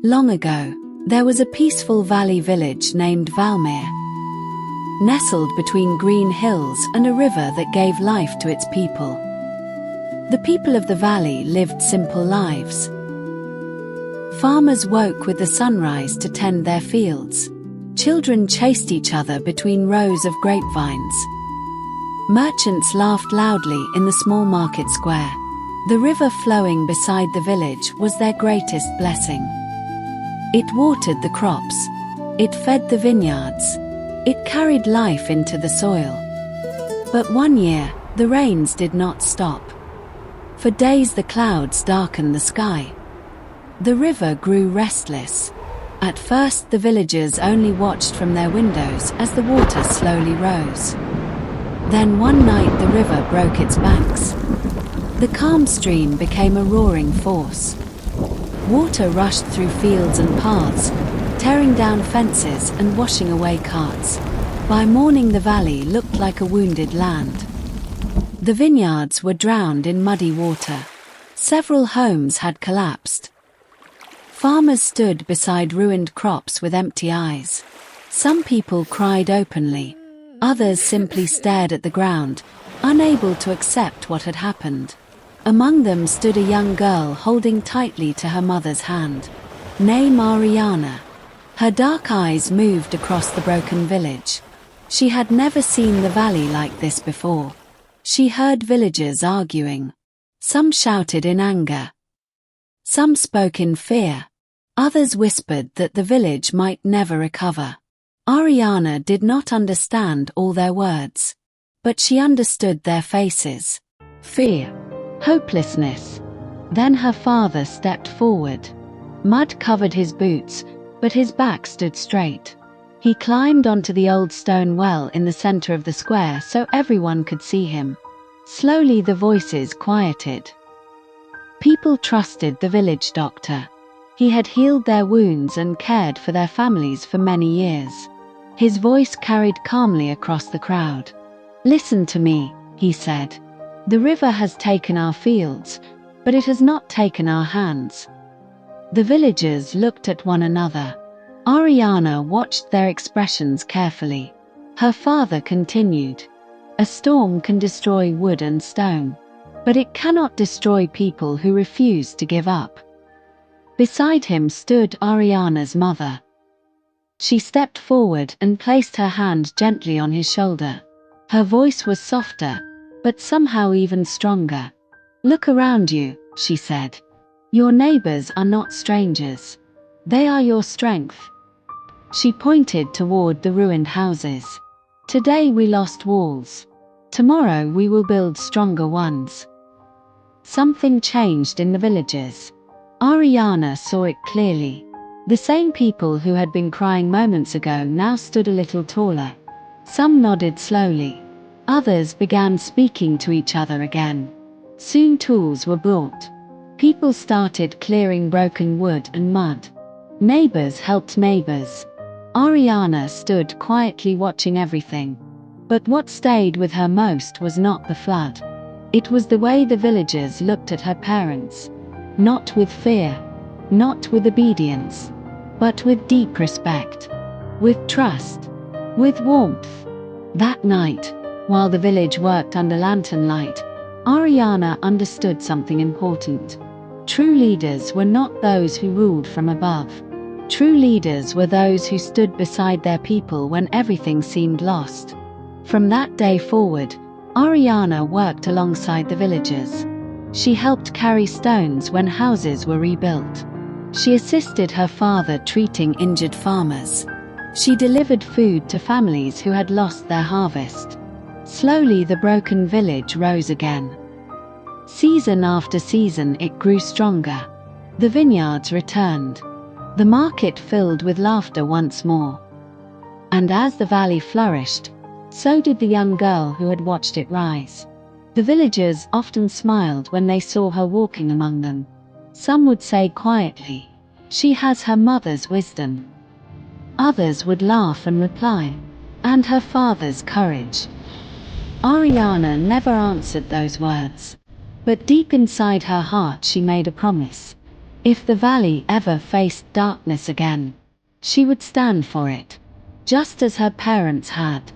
Long ago, there was a peaceful valley village named Valmere, nestled between green hills and a river that gave life to its people. The people of the valley lived simple lives. Farmers woke with the sunrise to tend their fields. Children chased each other between rows of grapevines. Merchants laughed loudly in the small market square. The river flowing beside the village was their greatest blessing. It watered the crops. It fed the vineyards. It carried life into the soil. But one year, the rains did not stop. For days the clouds darkened the sky. The river grew restless. At first the villagers only watched from their windows as the water slowly rose. Then one night the river broke its banks. The calm stream became a roaring force. Water rushed through fields and paths, tearing down fences and washing away carts. By morning the valley looked like a wounded land. The vineyards were drowned in muddy water. Several homes had collapsed. Farmers stood beside ruined crops with empty eyes. Some people cried openly. Others simply stared at the ground, unable to accept what had happened. Among them stood a young girl holding tightly to her mother's hand, named Aariyana. Her dark eyes moved across the broken village. She had never seen the valley like this before. She heard villagers arguing. Some shouted in anger. Some spoke in fear. Others whispered that the village might never recover. Aariyana did not understand all their words, but she understood their faces. Fear. Hopelessness. Then her father stepped forward. Mud covered his boots, but his back stood straight. He climbed onto the old stone well in the center of the square so everyone could see him. Slowly the voices quieted. People trusted the village doctor. He had healed their wounds and cared for their families for many years. His voice carried calmly across the crowd. "Listen to me," he said. "The river has taken our fields, but it has not taken our hands." The villagers looked at one another. Aariyana watched their expressions carefully. Her father continued, "A storm can destroy wood and stone, but it cannot destroy people who refuse to give up." Beside him stood Aariyana's mother. She stepped forward and placed her hand gently on his shoulder. Her voice was softer, but somehow even stronger. "Look around you," she said. "Your neighbors are not strangers. They are your strength." She pointed toward the ruined houses. "Today we lost walls. Tomorrow we will build stronger ones." Something changed in the villages. Aariyana saw it clearly. The same people who had been crying moments ago now stood a little taller. Some nodded slowly. Others began speaking to each other again. Soon tools were brought. People started clearing broken wood and mud. Neighbors helped neighbors. Aariyana stood quietly watching everything. But what stayed with her most was not the flood. It was the way the villagers looked at her parents. Not with fear, not with obedience, but with deep respect, with trust, with warmth. That night, while the village worked under lantern light, Aariyana understood something important. True leaders were not those who ruled from above. True leaders were those who stood beside their people when everything seemed lost. From that day forward, Aariyana worked alongside the villagers. She helped carry stones when houses were rebuilt. She assisted her father treating injured farmers. She delivered food to families who had lost their harvest. Slowly the broken village rose again. Season after season it grew stronger. The vineyards returned. The market filled with laughter once more. And as the valley flourished, so did the young girl who had watched it rise. The villagers often smiled when they saw her walking among them. Some would say quietly, "She has her mother's wisdom." Others would laugh and reply, "And her father's courage." Aariyana never answered those words. But deep inside her heart she made a promise. If the valley ever faced darkness again, she would stand for it, just as her parents had.